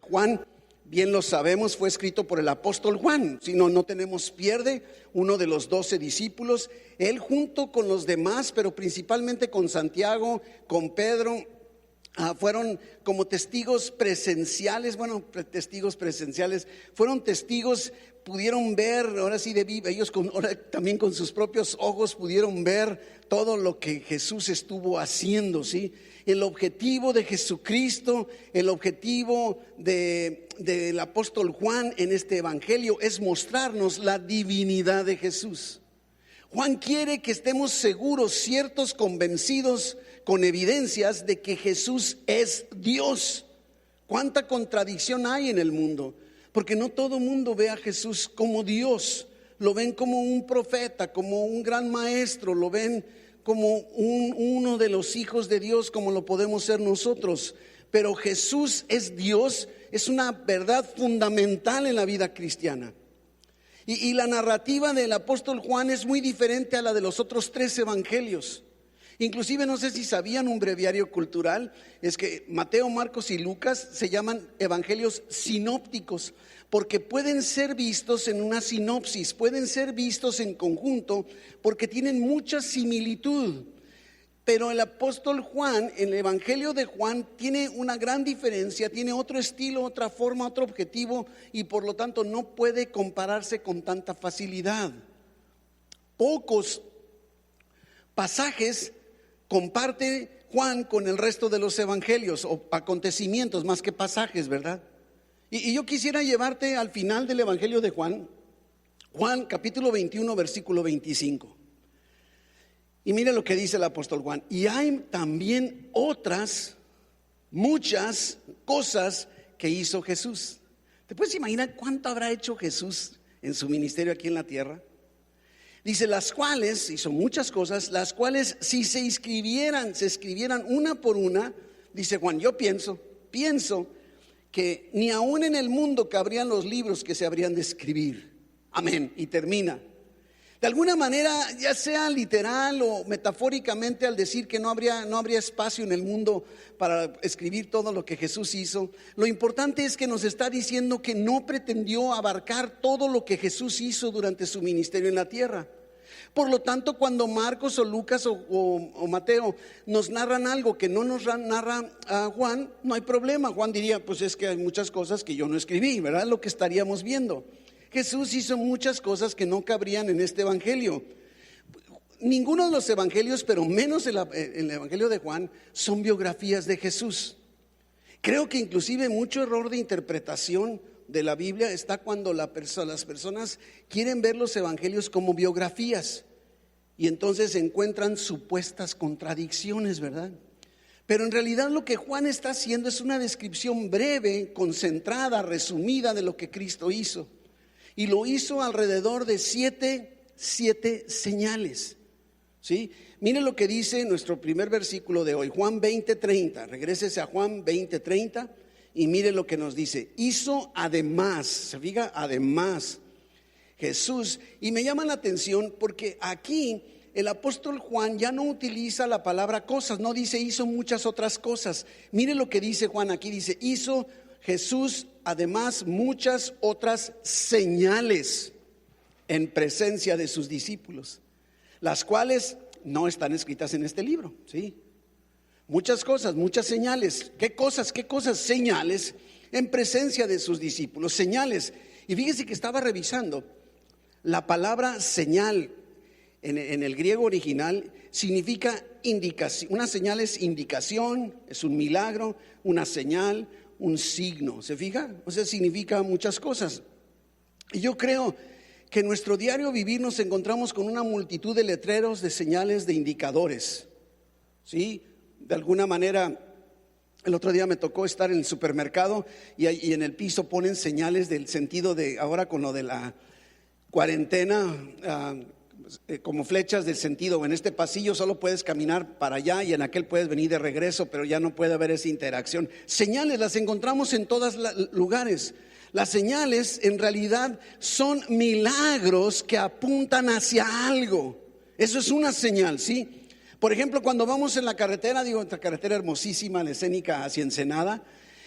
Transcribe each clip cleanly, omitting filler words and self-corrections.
Juan, bien lo sabemos, fue escrito por el apóstol Juan. Si no tenemos pierde, uno de los 12 discípulos. Él junto con los demás, pero principalmente con Santiago, con Pedro, fueron como testigos presenciales. Fueron testigos, pudieron ver, ahora sí de viva, ellos ahora también con sus propios ojos pudieron ver todo lo que Jesús estuvo haciendo, ¿sí? El objetivo de Jesucristo, el objetivo del apóstol Juan en este evangelio es mostrarnos la divinidad de Jesús. Juan quiere que estemos seguros, ciertos, convencidos, con evidencias de que Jesús es Dios. ¿Cuánta contradicción hay en el mundo? Porque no todo mundo ve a Jesús como Dios. Lo ven como un profeta, como un gran maestro, lo ven como uno de los hijos de Dios, como lo podemos ser nosotros. Pero Jesús es Dios, es una verdad fundamental en la vida cristiana. Y la narrativa del apóstol Juan es muy diferente a la de los otros 3 evangelios. Inclusive, no sé si sabían, un breviario cultural es que Mateo, Marcos y Lucas se llaman evangelios sinópticos, porque pueden ser vistos en una sinopsis, pueden ser vistos en conjunto, porque tienen mucha similitud. Pero el apóstol Juan, en el evangelio de Juan, tiene una gran diferencia, tiene otro estilo, otra forma, otro objetivo, y por lo tanto no puede compararse con tanta facilidad. Pocos pasajes comparte Juan con el resto de los evangelios, o acontecimientos más que pasajes, ¿verdad? Y yo quisiera llevarte al final del evangelio de Juan, Juan capítulo 21, versículo 25. Y mire lo que dice el apóstol Juan: y hay también otras muchas cosas que hizo Jesús. ¿Te puedes imaginar cuánto habrá hecho Jesús en su ministerio aquí en la tierra? Dice, las cuales, hizo muchas cosas, las cuales si se escribieran una por una, dice Juan, yo pienso que ni aún en el mundo cabrían los libros que se habrían de escribir. Amén. Y termina. De alguna manera, ya sea literal o metafóricamente, al decir que no habría espacio en el mundo para escribir todo lo que Jesús hizo, lo importante es que nos está diciendo que no pretendió abarcar todo lo que Jesús hizo durante su ministerio en la tierra. Por lo tanto, cuando Marcos o Lucas o Mateo nos narran algo que no nos narra a Juan, no hay problema. Juan diría, pues es que hay muchas cosas que yo no escribí, ¿verdad? Lo que estaríamos viendo. Jesús hizo muchas cosas que no cabrían en este evangelio. Ninguno de los evangelios, pero menos el evangelio de Juan, son biografías de Jesús. Creo que inclusive mucho error de interpretación de la Biblia está cuando las personas quieren ver los evangelios como biografías y entonces encuentran supuestas contradicciones, ¿verdad? Pero en realidad lo que Juan está haciendo es una descripción breve, concentrada, resumida de lo que Cristo hizo. Y lo hizo alrededor de siete señales, ¿sí? Miren lo que dice nuestro primer versículo de hoy, Juan 20:30. Regrésese a Juan 20:30 y mire lo que nos dice. Hizo además, se fija, además Jesús. Y me llama la atención porque aquí el apóstol Juan ya no utiliza la palabra cosas, no dice hizo muchas otras cosas. Mire lo que dice Juan aquí, dice hizo Jesús además muchas otras señales en presencia de sus discípulos, las cuales no están escritas en este libro, ¿sí? Muchas cosas, muchas señales. ¿Qué cosas? Señales en presencia de sus discípulos, señales. Y fíjese que estaba revisando la palabra señal en el griego original significa indicación. Una señal es indicación, es un milagro, una señal, un signo. ¿Se fija? O sea, significa muchas cosas. Y yo creo que en nuestro diario vivir nos encontramos con una multitud de letreros, de señales, de indicadores, ¿sí? De alguna manera, el otro día me tocó estar en el supermercado y en el piso ponen señales del sentido de, ahora con lo de la cuarentena, como flechas del sentido, en este pasillo solo puedes caminar para allá y en aquel puedes venir de regreso, pero ya no puede haber esa interacción. Señales las encontramos en todos lugares. Las señales en realidad son milagros que apuntan hacia algo. Eso es una señal, ¿sí? Por ejemplo, cuando vamos en la carretera, esta carretera hermosísima, la escénica hacia Ensenada,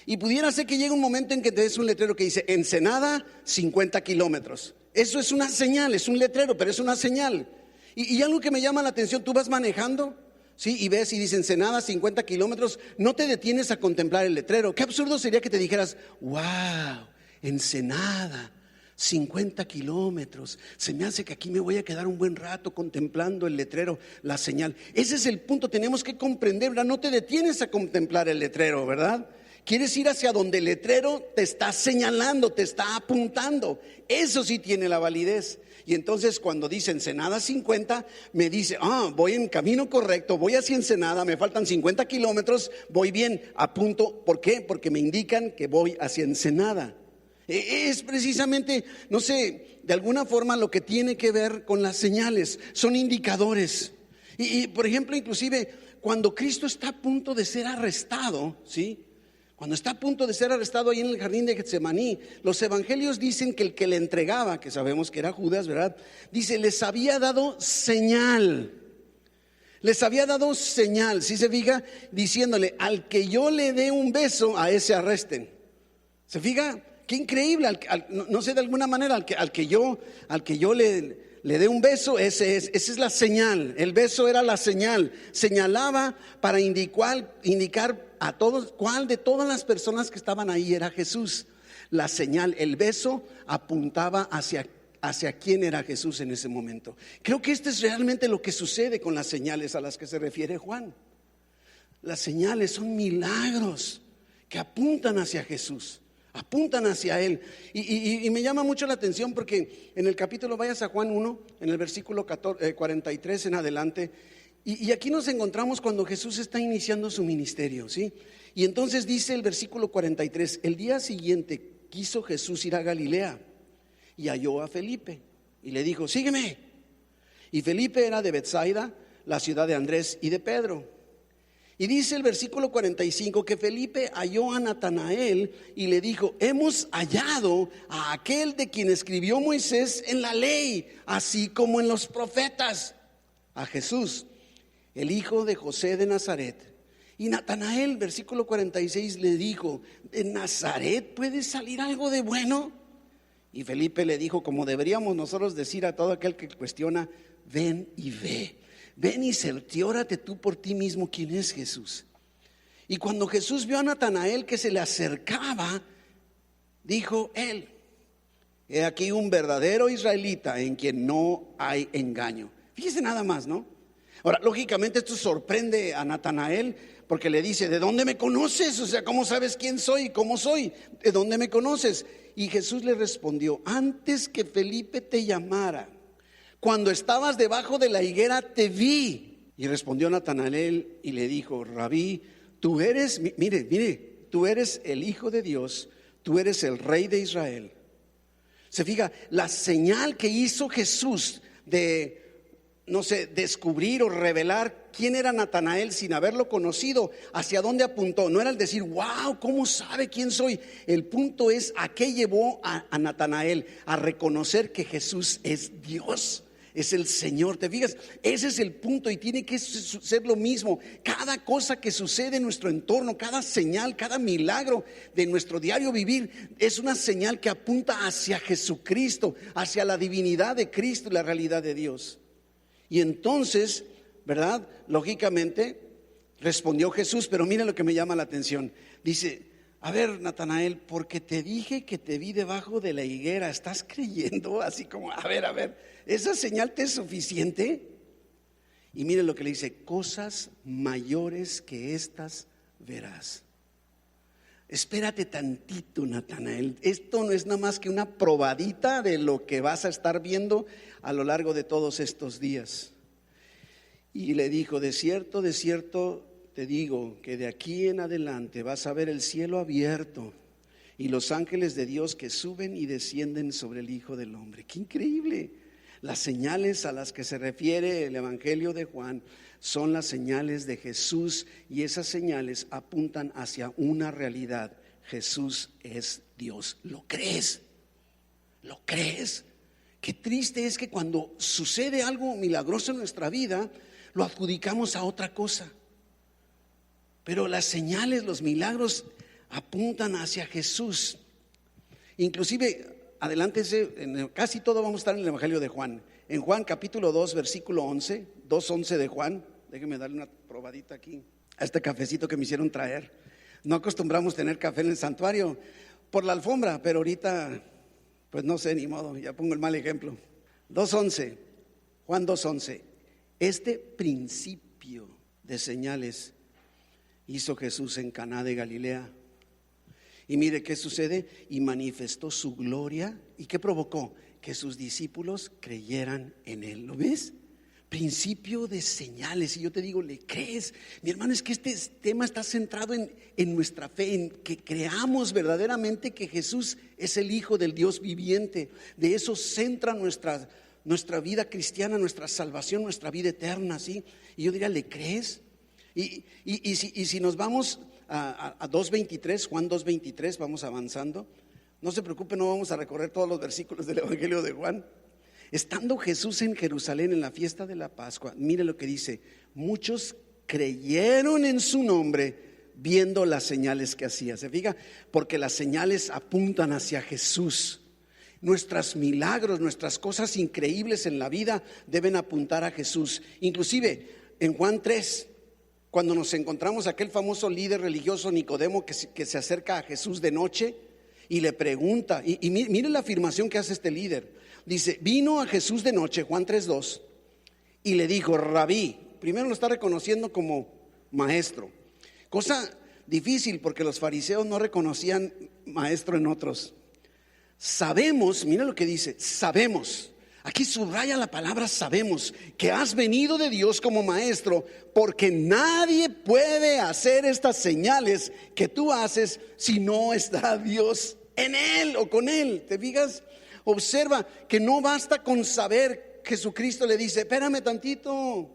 Y pudiera ser que llegue un momento en que te des un letrero que dice Ensenada 50 kilómetros. Eso es una señal, es un letrero, pero es una señal. Y algo que me llama la atención, tú vas manejando, ¿sí? Y ves y dice Ensenada 50 kilómetros, no te detienes a contemplar el letrero. Qué absurdo sería que te dijeras, wow, Ensenada 50 kilómetros, se me hace que aquí me voy a quedar un buen rato contemplando el letrero, la señal. Ese es el punto, tenemos que comprender, ¿verdad? No te detienes a contemplar el letrero, ¿verdad? Quieres ir hacia donde el letrero te está señalando, te está apuntando. Eso sí tiene la validez. Y entonces cuando dice Ensenada 50, me dice, voy en camino correcto, voy hacia Ensenada, me faltan 50 kilómetros, voy bien, apunto. ¿Por qué? Porque me indican que voy hacia Ensenada. Es precisamente, no sé, de alguna forma lo que tiene que ver con las señales, son indicadores. Y por ejemplo, inclusive cuando Cristo está a punto de ser arrestado, ¿sí? Cuando está a punto de ser arrestado ahí en el jardín de Getsemaní, los evangelios dicen que el que le entregaba, que sabemos que era Judas, ¿verdad? Dice, les había dado señal. Les había dado señal, ¿sí se fija? Diciéndole, al que yo le dé un beso, a ese arresten. ¿Se fija? Qué increíble, no sé, de alguna manera, al que yo le dé un beso, esa es la señal. El beso era la señal, señalaba para indicar a todos cuál de todas las personas que estaban ahí era Jesús. La señal, el beso apuntaba hacia quién era Jesús en ese momento. Creo que esto es realmente lo que sucede con las señales a las que se refiere Juan. Las señales son milagros que apuntan hacia Jesús, apuntan hacia Él. Y me llama mucho la atención porque en el capítulo, vayas a Juan 1, en el versículo 43 en adelante, y aquí nos encontramos cuando Jesús está iniciando su ministerio, ¿sí? Y entonces dice el versículo 43, el día siguiente quiso Jesús ir a Galilea y halló a Felipe y le dijo, sígueme. Y Felipe era de Betsaida, la ciudad de Andrés y de Pedro. Y dice el versículo 45 que Felipe halló a Natanael y le dijo, hemos hallado a aquel de quien escribió Moisés en la ley, así como en los profetas, a Jesús, el hijo de José de Nazaret. Y Natanael, versículo 46, le dijo, ¿de Nazaret puede salir algo de bueno? Y Felipe le dijo, como deberíamos nosotros decir a todo aquel que cuestiona, ven y ve. Ven y cerciórate tú por ti mismo quién es Jesús. Y cuando Jesús vio a Natanael que se le acercaba, dijo él, he aquí un verdadero israelita en quien no hay engaño. Fíjese nada más, ¿no? Ahora, lógicamente esto sorprende a Natanael porque le dice, ¿de dónde me conoces? O sea, ¿cómo sabes quién soy y cómo soy? ¿De dónde me conoces? Y Jesús le respondió, antes que Felipe te llamara, cuando estabas debajo de la higuera te vi. Y respondió Natanael y le dijo, Rabí, tú eres, mire, tú eres el Hijo de Dios, tú eres el Rey de Israel. Se fija, la señal que hizo Jesús de, no sé, descubrir o revelar quién era Natanael sin haberlo conocido, hacia dónde apuntó. No era el decir, wow, ¿cómo sabe quién soy? El punto es a qué llevó a Natanael, a reconocer que Jesús es Dios. Es el Señor, ¿te fijas? Ese es el punto y tiene que ser lo mismo. Cada cosa que sucede en nuestro entorno, cada señal, cada milagro de nuestro diario vivir es una señal que apunta hacia Jesucristo, hacia la divinidad de Cristo y la realidad de Dios. Y entonces, ¿verdad? Lógicamente respondió Jesús, pero mira lo que me llama la atención. Dice, a ver, Natanael, porque te dije que te vi debajo de la higuera, ¿estás creyendo? Así como, a ver, ¿esa señal te es suficiente? Y mire lo que le dice, cosas mayores que estas verás. Espérate tantito, Natanael, esto no es nada más que una probadita de lo que vas a estar viendo a lo largo de todos estos días. Y le dijo, de cierto, te digo que de aquí en adelante vas a ver el cielo abierto y los ángeles de Dios que suben y descienden sobre el Hijo del Hombre. ¡Qué increíble! Las señales a las que se refiere el Evangelio de Juan son las señales de Jesús y esas señales apuntan hacia una realidad. Jesús es Dios. ¿Lo crees? ¿Lo crees? Qué triste es que cuando sucede algo milagroso en nuestra vida, lo adjudicamos a otra cosa. Pero las señales, los milagros apuntan hacia Jesús. Inclusive, adelántese, en casi todo vamos a estar en el Evangelio de Juan. En Juan capítulo 2, versículo 11, 2:11 de Juan. Déjenme darle una probadita aquí a este cafecito que me hicieron traer. No acostumbramos tener café en el santuario por la alfombra, pero ahorita, pues no sé, ni modo, ya pongo el mal ejemplo. 2:11, Juan 2:11. Este principio de señales hizo Jesús en Caná de Galilea. Y mire qué sucede, y manifestó su gloria. ¿Y qué provocó? Que sus discípulos creyeran en él. ¿Lo ves? Principio de señales. Y yo te digo, ¿le crees? Mi hermano, es que este tema está centrado en nuestra fe, en que creamos verdaderamente que Jesús es el Hijo del Dios viviente. De eso centra nuestra vida cristiana, nuestra salvación, nuestra vida eterna, ¿sí? Y yo diría, ¿le crees? Y si nos vamos a 2:23, Juan 2:23, vamos avanzando. No se preocupe, no vamos a recorrer todos los versículos del Evangelio de Juan. Estando Jesús en Jerusalén en la fiesta de la Pascua, mire lo que dice: muchos creyeron en su nombre viendo las señales que hacía. ¿Se fija? Porque las señales apuntan hacia Jesús. Nuestros milagros, nuestras cosas increíbles en la vida deben apuntar a Jesús. Inclusive en Juan 3, cuando nos encontramos aquel famoso líder religioso Nicodemo que se acerca a Jesús de noche y le pregunta, y mire la afirmación que hace este líder. Dice, vino a Jesús de noche, Juan 3:2, y le dijo, Rabí. Primero lo está reconociendo como maestro, cosa difícil porque los fariseos no reconocían maestro en otros. Sabemos, mira lo que dice, sabemos. Aquí subraya la palabra sabemos, que has venido de Dios como maestro, porque nadie puede hacer estas señales que tú haces si no está Dios en él o con él. ¿Te fijas? Observa que no basta con saber. Jesucristo le dice, espérame tantito,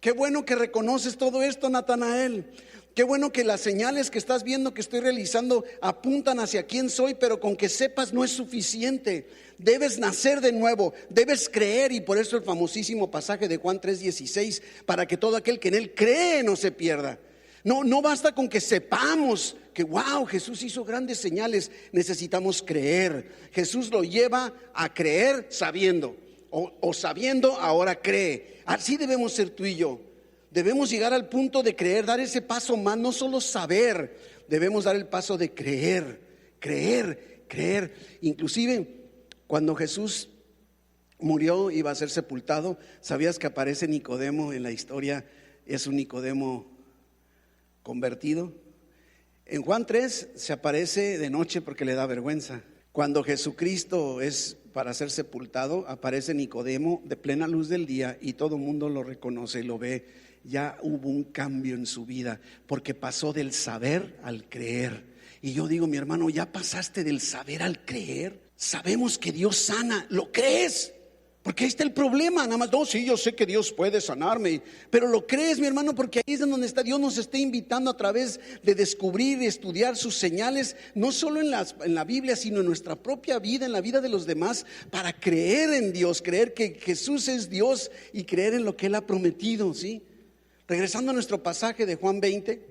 qué bueno que reconoces todo esto, Natanael. Qué bueno que las señales que estás viendo que estoy realizando apuntan hacia quién soy, pero con que sepas no es suficiente. Debes nacer de nuevo, debes creer, y por eso el famosísimo pasaje de Juan 3:16, para que todo aquel que en él cree no se pierda. No basta con que sepamos que wow, Jesús hizo grandes señales, necesitamos creer. Jesús lo lleva a creer sabiendo, o sabiendo ahora cree. Así debemos ser tú y yo. Debemos llegar al punto de creer, dar ese paso más, no solo saber, debemos dar el paso de creer. Inclusive cuando Jesús murió, iba a ser sepultado, ¿sabías que aparece Nicodemo en la historia? Es un Nicodemo convertido. En Juan 3 se aparece de noche porque le da vergüenza. Cuando Jesucristo es para ser sepultado, aparece Nicodemo de plena luz del día y todo el mundo lo reconoce y lo ve. Ya hubo un cambio en su vida porque pasó del saber al creer. Y yo digo, mi hermano, ya pasaste del saber al creer. Sabemos que Dios sana, ¿lo crees? Porque ahí está el problema. Nada más, no, sí, yo sé que Dios puede sanarme, pero lo crees, mi hermano, porque ahí es donde está. Dios nos está invitando a través de descubrir y estudiar sus señales, no solo en la Biblia, sino en nuestra propia vida, en la vida de los demás, para creer en Dios, creer que Jesús es Dios y creer en lo que Él ha prometido, ¿sí? Regresando a nuestro pasaje de Juan 20,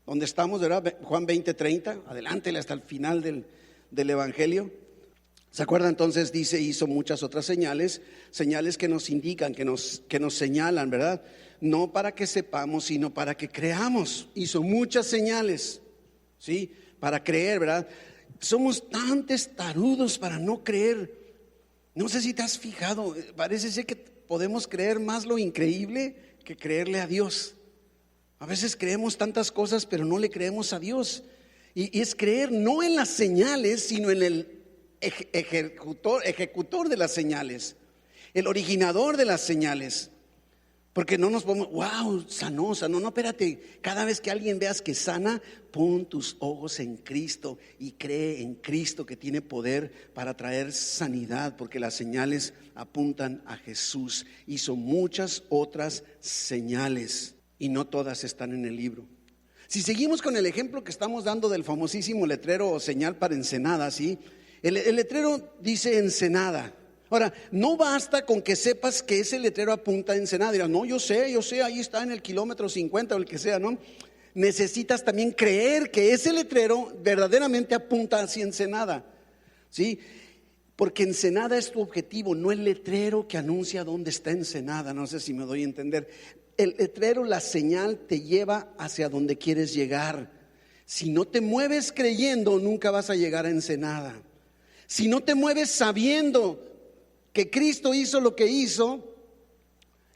donde estamos, ¿verdad? Juan 20:30, adelántele hasta el final del Evangelio. ¿Se acuerdan? Entonces dice, hizo muchas otras señales que nos indican, que nos señalan, ¿verdad? No para que sepamos, sino para que creamos. Hizo muchas señales, ¿sí? Para creer, ¿verdad? Somos tan testarudos para no creer. No sé si te has fijado, parece ser que podemos creer más lo increíble que creerle a Dios. A veces creemos tantas cosas, pero no le creemos a Dios. Y es creer no en las señales, sino en el ejecutor de las señales, el originador de las señales. Porque no nos podemos, wow, sanó, no, espérate. Cada vez que alguien veas que sana, pon tus ojos en Cristo y cree en Cristo, que tiene poder para traer sanidad, porque las señales apuntan a Jesús. Hizo muchas otras señales y no todas están en el libro. Si seguimos con el ejemplo que estamos dando del famosísimo letrero o señal para Ensenada, ¿sí? El letrero dice Ensenada. Ahora, no basta con que sepas que ese letrero apunta a Ensenada. Dirás, no, yo sé, ahí está en el kilómetro 50 o el que sea, ¿no? necesitas también creer que ese letrero verdaderamente apunta hacia Ensenada, ¿sí? Porque Ensenada es tu objetivo, no el letrero que anuncia dónde está Ensenada. No sé si me doy a entender. El letrero, la señal, te lleva hacia donde quieres llegar. Si no te mueves creyendo, nunca vas a llegar a Ensenada. Si no te mueves sabiendo que Cristo hizo lo que hizo,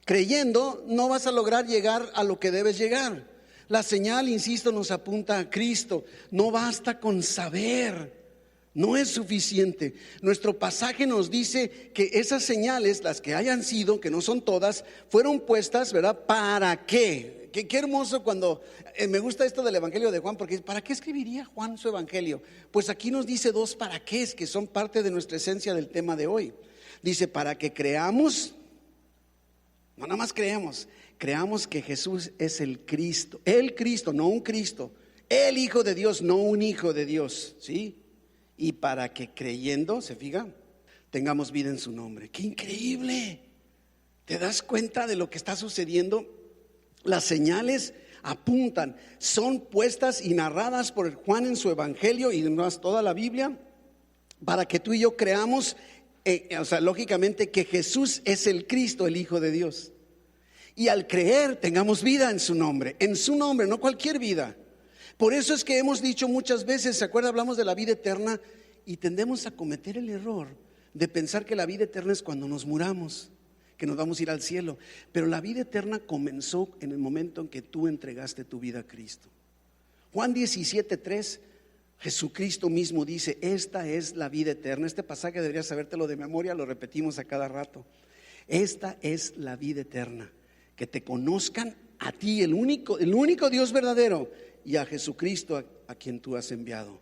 creyendo, no vas a lograr llegar a lo que debes llegar. La señal, insisto, nos apunta a Cristo. No basta con saber. No es suficiente. Nuestro pasaje nos dice que esas señales, las que hayan sido, que no son todas, fueron puestas, ¿verdad? ¿Para qué? Qué hermoso cuando me gusta esto del Evangelio de Juan, porque ¿para qué escribiría Juan su Evangelio? Pues aquí nos dice dos para qué, que son parte de nuestra esencia del tema de hoy. Dice, para que creamos, no nada más creamos que Jesús es el Cristo, no un Cristo, el Hijo de Dios, no un Hijo de Dios, ¿sí? Y para que creyendo, ¿se fija? Tengamos vida en su nombre. ¡Qué increíble! ¿Te das cuenta de lo que está sucediendo? Las señales apuntan, son puestas y narradas por Juan en su Evangelio y demás toda la Biblia, para que tú y yo creamos, lógicamente, que Jesús es el Cristo, el Hijo de Dios. Y al creer tengamos vida en su nombre, no cualquier vida. Por eso es que hemos dicho muchas veces, ¿se acuerda? Hablamos de la vida eterna y tendemos a cometer el error de pensar que la vida eterna es cuando nos muramos, que nos vamos a ir al cielo. Pero la vida eterna comenzó en el momento en que tú entregaste tu vida a Cristo. Juan 17:3, Jesucristo mismo dice, esta es la vida eterna. Este pasaje deberías sabértelo de memoria, lo repetimos a cada rato. Esta es la vida eterna, que te conozcan a ti, el único Dios verdadero, y a Jesucristo a quien tú has enviado.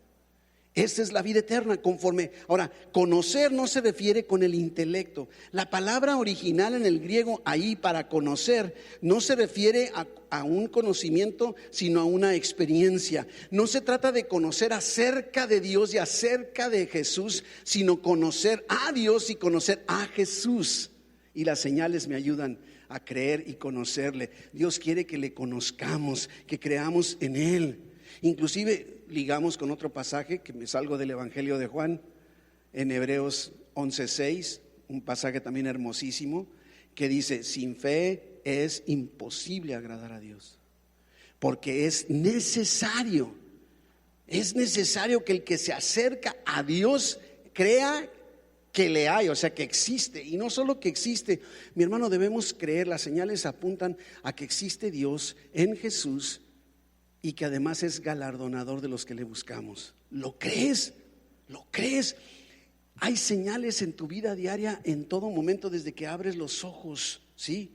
Esa es la vida eterna conforme. Ahora, conocer no se refiere con el intelecto. La palabra original en el griego ahí para conocer no se refiere a un conocimiento, sino a una experiencia. No se trata de conocer acerca de Dios y acerca de Jesús, sino conocer a Dios y conocer a Jesús. Y las señales me ayudan a creer y conocerle. Dios quiere que le conozcamos, que creamos en Él. Inclusive ligamos con otro pasaje que me salgo del Evangelio de Juan, en Hebreos 11:6, un pasaje también hermosísimo, que dice, sin fe es imposible agradar a Dios, porque es necesario que el que se acerca a Dios crea que le hay, o sea que existe. Y no solo que existe, mi hermano, debemos creer. Las señales apuntan a que existe Dios en Jesús y que además es galardonador de los que le buscamos. ¿Lo crees? ¿Lo crees? Hay señales en tu vida diaria en todo momento desde que abres los ojos, ¿sí?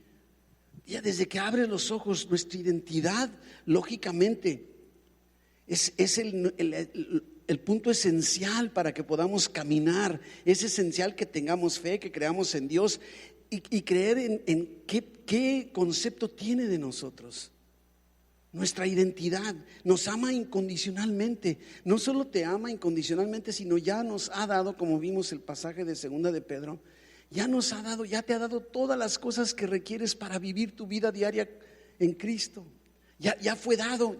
Ya desde que abres los ojos, nuestra identidad, lógicamente, es el punto esencial para que podamos caminar. Es esencial que tengamos fe, que creamos en Dios y creer en qué concepto tiene de nosotros. Nuestra identidad, nos ama incondicionalmente. No solo te ama incondicionalmente, sino ya nos ha dado, como vimos el pasaje de segunda de Pedro, ya te ha dado todas las cosas que requieres para vivir tu vida diaria en Cristo. Ya fue dado.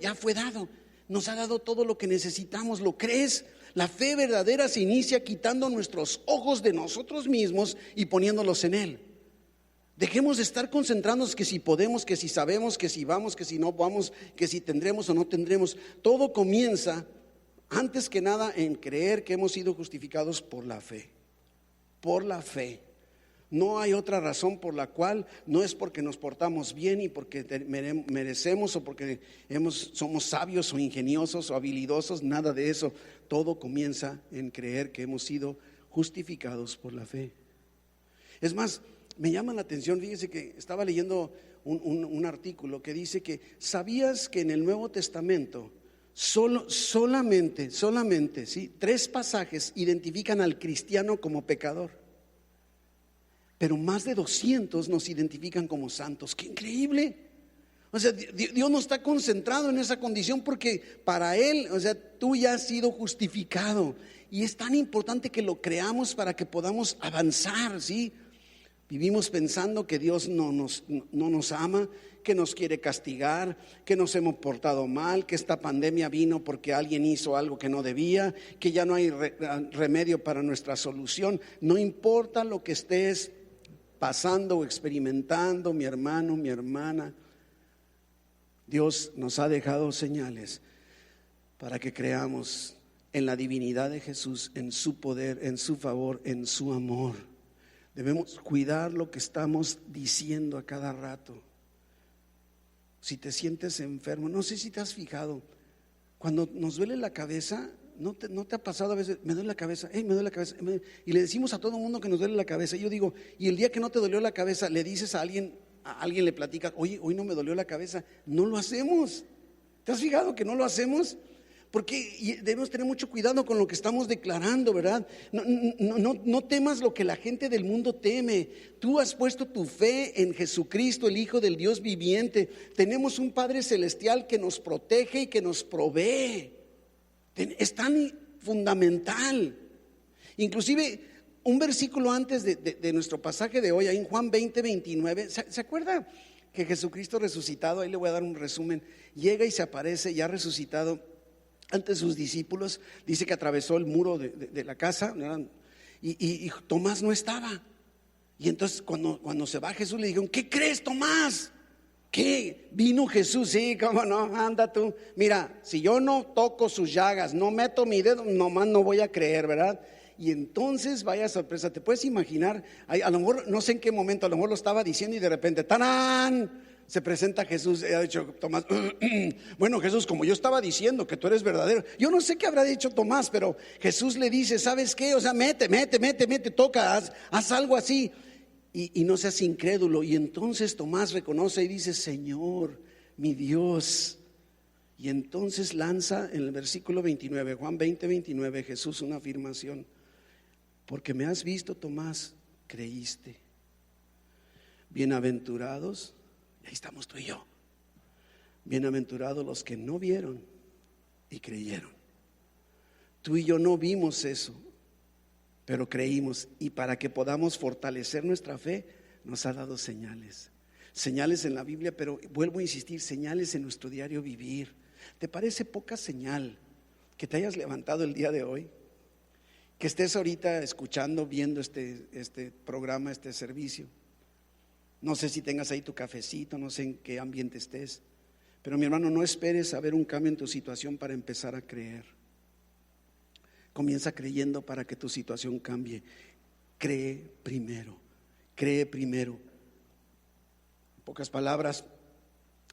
Nos ha dado todo lo que necesitamos. ¿Lo crees? La fe verdadera se inicia quitando nuestros ojos de nosotros mismos y poniéndolos en Él. Dejemos de estar concentrándonos que si podemos, que si sabemos, que si vamos, que si no vamos, que si tendremos o no tendremos. Todo comienza antes que nada en creer que hemos sido justificados por la fe. Por la fe. No hay otra razón por la cual, no es porque nos portamos bien y porque merecemos o porque somos sabios o ingeniosos o habilidosos, nada de eso. Todo comienza en creer que hemos sido justificados por la fe. Es más, me llama la atención, fíjese que estaba leyendo un artículo que dice que ¿sabías que en el Nuevo Testamento solamente, ¿sí? 3 pasajes identifican al cristiano como pecador? Pero más de 200 nos identifican como santos. ¡Qué increíble! O sea, Dios no está concentrado en esa condición porque para Él, o sea, tú ya has sido justificado. Y es tan importante que lo creamos para que podamos avanzar, ¿sí? Vivimos pensando que Dios no nos ama, que nos quiere castigar, que nos hemos portado mal, que esta pandemia vino porque alguien hizo algo que no debía, que ya no hay remedio para nuestra solución. No importa lo que estés pasando o experimentando, mi hermano, mi hermana, Dios nos ha dejado señales para que creamos en la divinidad de Jesús, en su poder, en su favor, en su amor. Debemos cuidar lo que estamos diciendo a cada rato. Si te sientes enfermo, no sé si te has fijado, cuando nos duele la cabeza, ¿no te ha pasado a veces? Me duele la cabeza, me duele la cabeza, y le decimos a todo el mundo que nos duele la cabeza. Y yo digo, y el día que no te dolió la cabeza, le dices a alguien le platicas, oye, hoy no me dolió la cabeza. No lo hacemos. ¿Te has fijado que no lo hacemos? Porque debemos tener mucho cuidado con lo que estamos declarando, ¿verdad? No temas lo que la gente del mundo teme. Tú has puesto tu fe en Jesucristo, el Hijo del Dios viviente. Tenemos un Padre Celestial que nos protege y que nos provee. Es tan fundamental. Inclusive un versículo antes de nuestro pasaje de hoy, ahí en Juan 20:29, ¿se acuerda que Jesucristo resucitado? Ahí le voy a dar un resumen. Llega y se aparece ya resucitado ante sus discípulos. Dice que atravesó el muro de la casa, y Tomás no estaba. Y entonces cuando se va Jesús, le dijeron, ¿qué crees, Tomás? ¿Qué? ¿Vino Jesús? Sí, cómo no, anda tú. Mira, si yo no toco sus llagas, no meto mi dedo, nomás no voy a creer, ¿verdad? Y entonces, vaya sorpresa, te puedes imaginar, a lo mejor, no sé en qué momento, a lo mejor lo estaba diciendo y de repente, ¡tarán!, se presenta Jesús. Ha dicho Tomás, bueno, Jesús, como yo estaba diciendo que tú eres verdadero. Yo no sé qué habrá dicho Tomás, pero Jesús le dice, ¿sabes qué? O sea, mete, toca, haz algo así. Y no seas incrédulo. Y entonces Tomás reconoce y dice, Señor, mi Dios. Y entonces lanza en el versículo 29, Juan 20:29, Jesús una afirmación. Porque me has visto, Tomás, creíste. Bienaventurados, y ahí estamos tú y yo. Bienaventurados los que no vieron y creyeron. Tú y yo no vimos eso, pero creímos, y para que podamos fortalecer nuestra fe, nos ha dado señales. Señales en la Biblia, pero vuelvo a insistir, señales en nuestro diario vivir. ¿Te parece poca señal que te hayas levantado el día de hoy? Que estés ahorita escuchando, viendo este programa, este servicio. No sé si tengas ahí tu cafecito, no sé en qué ambiente estés, pero mi hermano, no esperes a ver un cambio en tu situación para empezar a creer. Comienza creyendo para que tu situación cambie. Cree primero. En pocas palabras,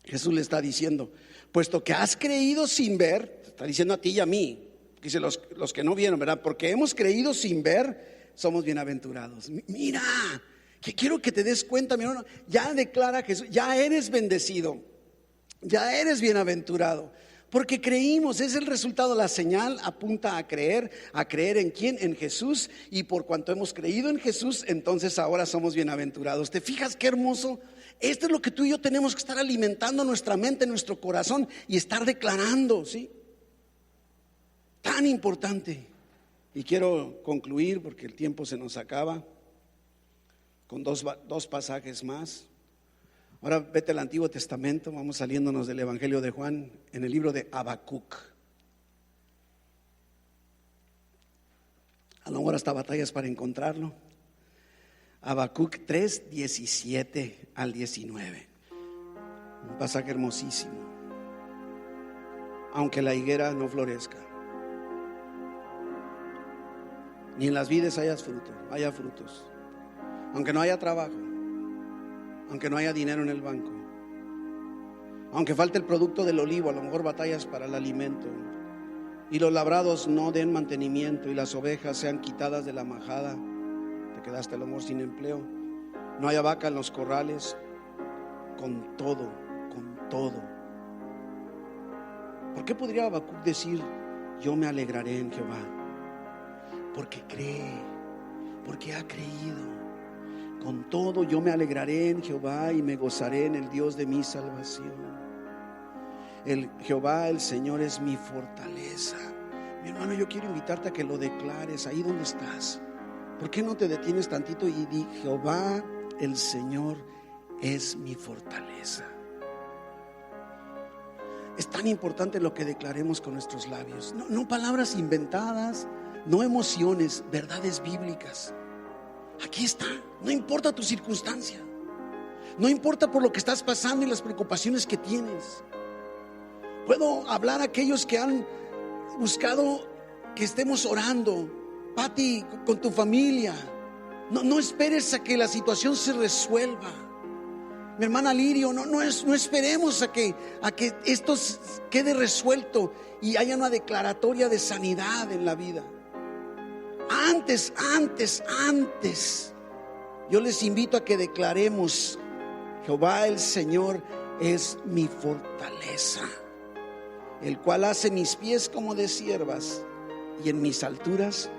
Jesús le está diciendo, puesto que has creído sin ver, está diciendo a ti y a mí, dice los que no vieron, ¿verdad? Porque hemos creído sin ver, somos bienaventurados. Mira, que quiero que te des cuenta, mi hermano, ya declara Jesús, ya eres bendecido, ya eres bienaventurado, porque creímos. Es el resultado. La señal apunta a creer en quién, en Jesús, y por cuanto hemos creído en Jesús, entonces ahora somos bienaventurados. ¿Te fijas qué hermoso? Esto es lo que tú y yo tenemos que estar alimentando nuestra mente, nuestro corazón, y estar declarando, ¿sí? Tan importante. Y quiero concluir porque el tiempo se nos acaba con dos pasajes más. Ahora vete al Antiguo Testamento, vamos saliéndonos del Evangelio de Juan, en el libro de Habacuc. A lo mejor hasta batallas para encontrarlo. Habacuc 3, 17 al 19. Un pasaje hermosísimo. Aunque la higuera no florezca, ni en las vides haya frutos, aunque no haya trabajo, aunque no haya dinero en el banco, aunque falte el producto del olivo, a lo mejor batallas para el alimento, y los labrados no den mantenimiento, y las ovejas sean quitadas de la majada, te quedaste a lo mejor sin empleo, no haya vaca en los corrales, con todo. ¿Por qué podría Habacuc decir, yo me alegraré en Jehová? Porque cree, porque ha creído. Con todo yo me alegraré en Jehová y me gozaré en el Dios de mi salvación. El Jehová, el Señor, es mi fortaleza. Mi hermano, yo quiero invitarte a que lo declares ahí donde estás. ¿Por qué no te detienes tantito y di, Jehová el Señor es mi fortaleza. Es tan importante lo que declaremos con nuestros labios. No palabras inventadas, no emociones, verdades bíblicas. Aquí está, no importa tu circunstancia, no importa por lo que estás pasando y las preocupaciones que tienes. Puedo hablar a aquellos que han buscado que estemos orando. Pati, con tu familia, no esperes a que la situación se resuelva. Mi hermana Lirio, no esperemos a que esto quede resuelto y haya una declaratoria de sanidad en la vida. Antes, yo les invito a que declaremos: Jehová el Señor es mi fortaleza, el cual hace mis pies como de ciervas y en mis alturas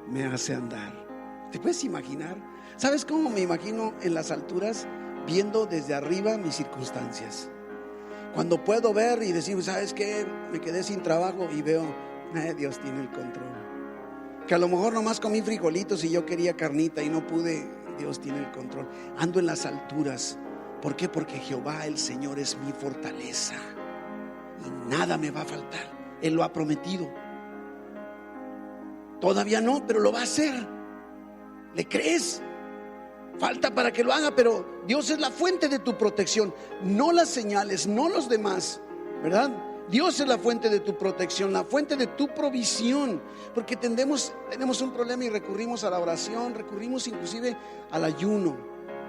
me hace andar. ¿Te puedes imaginar? ¿Sabes cómo me imagino en las alturas? Viendo desde arriba mis circunstancias. Cuando puedo ver y decir, ¿sabes qué? Me quedé sin trabajo y veo, Dios tiene el control. Que a lo mejor nomás comí frijolitos y yo quería carnita y no pude. Dios tiene el control. Ando en las alturas. ¿Por qué? Porque Jehová el Señor es mi fortaleza y nada me va a faltar. Él lo ha prometido. Todavía no, pero lo va a hacer. ¿Le crees? Falta para que lo haga, pero Dios es la fuente de tu protección, no las señales, no los demás, ¿verdad? Dios es la fuente de tu protección, la fuente de tu provisión. Porque tenemos un problema y recurrimos a la oración, recurrimos inclusive al ayuno.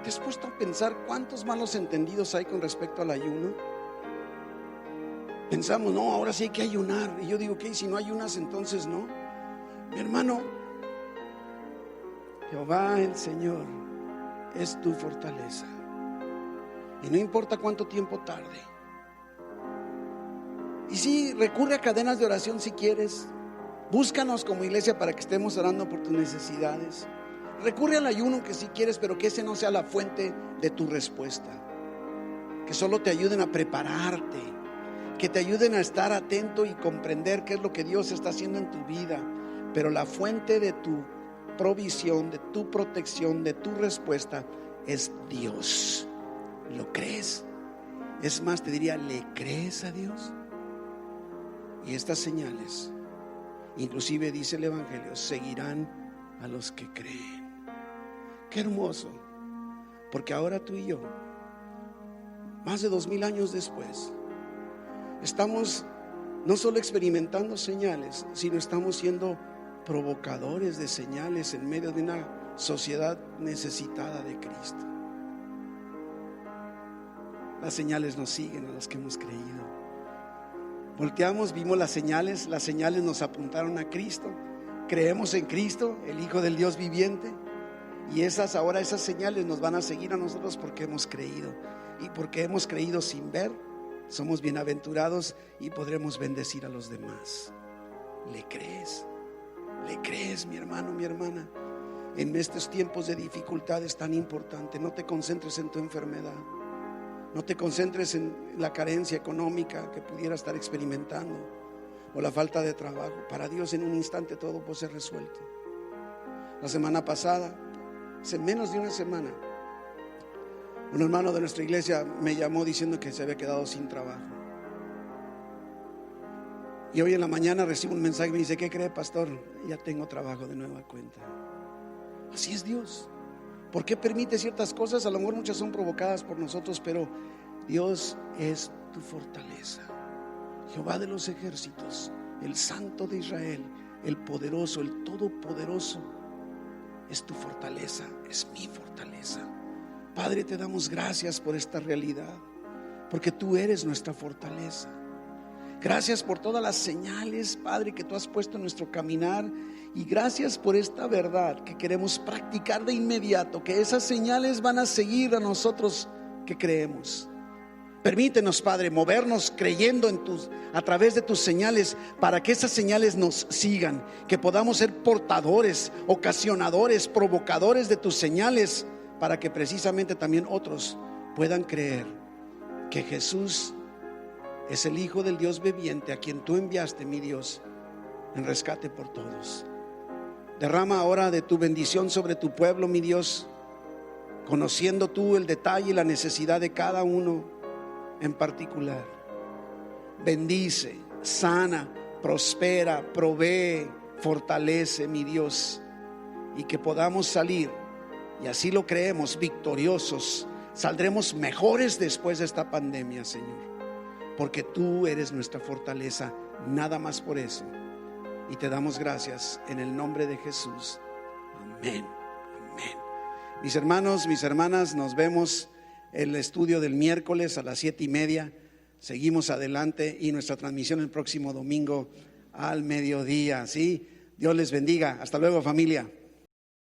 ¿Te has puesto a pensar cuántos malos entendidos hay con respecto al ayuno? Pensamos, no, ahora sí hay que ayunar. Y yo digo, ¿qué? Si no ayunas, entonces no. Mi hermano, Jehová el Señor es tu fortaleza. Y no importa cuánto tiempo tarde. Y sí, recurre a cadenas de oración si quieres. Búscanos como iglesia para que estemos orando por tus necesidades. Recurre al ayuno que si quieres, pero que ese no sea la fuente de tu respuesta. Que solo te ayuden a prepararte, que te ayuden a estar atento y comprender qué es lo que Dios está haciendo en tu vida. Pero la fuente de tu provisión, de tu protección, de tu respuesta es Dios. ¿Lo crees? Es más, te diría, ¿le crees a Dios? Y estas señales, inclusive dice el Evangelio, seguirán a los que creen. Qué hermoso, porque ahora tú y yo, más de 2000 años después, estamos no solo experimentando señales, sino estamos siendo provocadores de señales en medio de una sociedad necesitada de Cristo. Las señales nos siguen a los que hemos creído. Volteamos, vimos las señales nos apuntaron a Cristo. Creemos en Cristo, el Hijo del Dios viviente. Y esas señales nos van a seguir a nosotros porque hemos creído. Y porque hemos creído sin ver, somos bienaventurados y podremos bendecir a los demás. ¿Le crees? ¿Le crees, mi hermano, mi hermana? En estos tiempos de dificultad es tan importante. No te concentres en tu enfermedad. No te concentres en la carencia económica que pudiera estar experimentando o la falta de trabajo. Para Dios en un instante todo puede ser resuelto. La semana pasada, hace menos de una semana, un hermano de nuestra iglesia me llamó diciendo que se había quedado sin trabajo. Y hoy en la mañana recibo un mensaje y me dice, ¿qué cree, pastor? Ya tengo trabajo de nueva cuenta. Así es Dios. ¿Por qué permite ciertas cosas? A lo mejor muchas son provocadas por nosotros, pero Dios es tu fortaleza. Jehová de los ejércitos, el Santo de Israel, el poderoso, el todopoderoso, es tu fortaleza, es mi fortaleza. Padre, te damos gracias por esta realidad, porque tú eres nuestra fortaleza. Gracias por todas las señales, Padre, que tú has puesto en nuestro caminar. Y gracias por esta verdad que queremos practicar de inmediato, que esas señales van a seguir a nosotros que creemos. Permítenos, Padre, movernos creyendo a través de tus señales, para que esas señales nos sigan, que podamos ser portadores, ocasionadores, provocadores de tus señales, para que precisamente también otros puedan creer que Jesús es el Hijo del Dios viviente, a quien tú enviaste, mi Dios, en rescate por todos. Derrama ahora de tu bendición sobre tu pueblo, mi Dios, conociendo tú el detalle y la necesidad de cada uno en particular. Bendice, sana, prospera, provee, fortalece, mi Dios, y que podamos salir, y así lo creemos, victoriosos. Saldremos mejores después de esta pandemia, Señor, porque tú eres nuestra fortaleza, nada más por eso. Y te damos gracias en el nombre de Jesús. Amén, amén. Mis hermanos, mis hermanas, nos vemos en el estudio del miércoles a las 7:30. Seguimos adelante, y nuestra transmisión el próximo domingo al mediodía, ¿sí? Dios les bendiga. Hasta luego, familia.